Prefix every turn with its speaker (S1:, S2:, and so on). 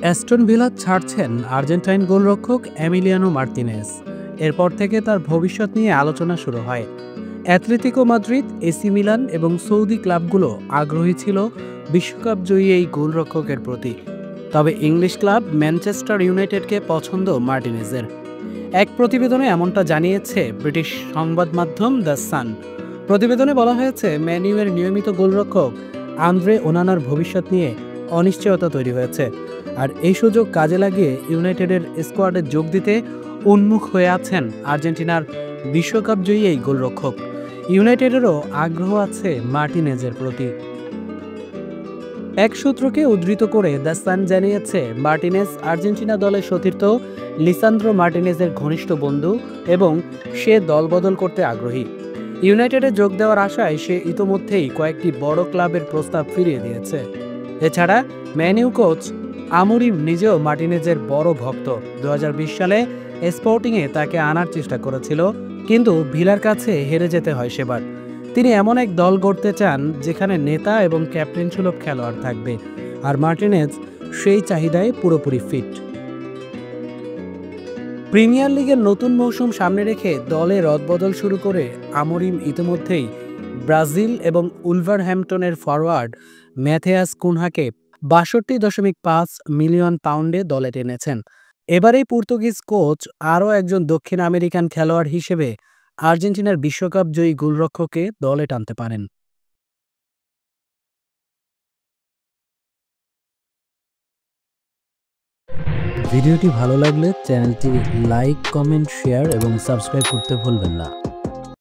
S1: Aston villa ছাড়ছেন Argentine গোলরক্ষক Emiliano Martinez. এরপর থেকে তার ভবিষ্যৎ নিয়ে আলোচনা শুরু হয়। অ্যাটলেটিকো মাদ্রিদ, এসি মিলান এবং সৌদি ক্লাবগুলো আগ্রহী ছিল বিশ্বকাপ জয়ী এই গোলরক্ষকের প্রতি। তবে ইংলিশ ক্লাব ম্যানচেস্টার ইউনাইটেডকে পছন্দ মার্টিনেজের। এক প্রতিবেদনে এমনটা জানিয়েছে ব্রিটিশ সংবাদ মাধ্যম দ্য সান। প্রতিবেদনে বলা হয়েছে, ম্যান ইউয়ের নিয়মিত গোলরক্ষক আন্দ্রে ওনানার ভবিষ্যৎ নিয়ে অনিশ্চয়তা তৈরি হয়েছে, আর এই সুযোগ কাজে লাগিয়ে ইউনাইটেডের স্কোয়াডে যোগ দিতে উন্মুখ হয়ে আছেন আর্জেন্টিনার বিশ্বকাপ জয়ী এই গোলরক্ষক। ইউনাইটেডেরও আগ্রহ আছে মার্টিনেজের প্রতি। এক সূত্রকে উদ্ধৃত করে দ্য সান জানিয়েছে, মার্টিনেজ আর্জেন্টিনা দলের সতীর্থ লিসান্দ্রো মার্টিনেজের ঘনিষ্ঠ বন্ধু এবং সে দলবদল করতে আগ্রহী। ইউনাইটেডে যোগ দেওয়ার আশায় সে ইতোমধ্যেই কয়েকটি বড় ক্লাবের প্রস্তাব ফিরিয়ে দিয়েছে। এছাড়া ম্যান ইউ কোচ আমুরিম নিজেও মার্টিনেজের বড় ভক্ত। 2020 সালে স্পোর্টিংয়ে তাকে আনার চেষ্টা করেছিল, কিন্তু ভিলার কাছে হেরে যেতে হয় সেবার। তিনি এমন এক দল গড়তে চান যেখানে নেতা এবং ক্যাপ্টেন সুলভ খেলোয়াড় থাকবে, আর মার্টিনেজ সেই চাহিদায় পুরোপুরি ফিট। প্রিমিয়ার লিগের নতুন মৌসুম সামনে রেখে দলে রদবদল শুরু করে আমরিম ইতিমধ্যেই ব্রাজিল এবং উলভারহ্যাম্পটনের ফরওয়ার্ড ম্যাথিয়াস কুনহাকে ৬২.৫ মিলিয়ন পাউন্ডে দলে টেনেছেন। এবারেই পর্তুগিজ কোচ আরও একজন দক্ষিণ আমেরিকান খেলোয়াড় হিসেবে আর্জেন্টিনার বিশ্বকাপ জয়ী গোলরক্ষককে দলে টানতে পারেন। ভিডিওটি ভালো লাগলে চ্যানেলটি লাইক, কমেন্ট, শেয়ার এবং সাবস্ক্রাইব করতে ভুলবেন না।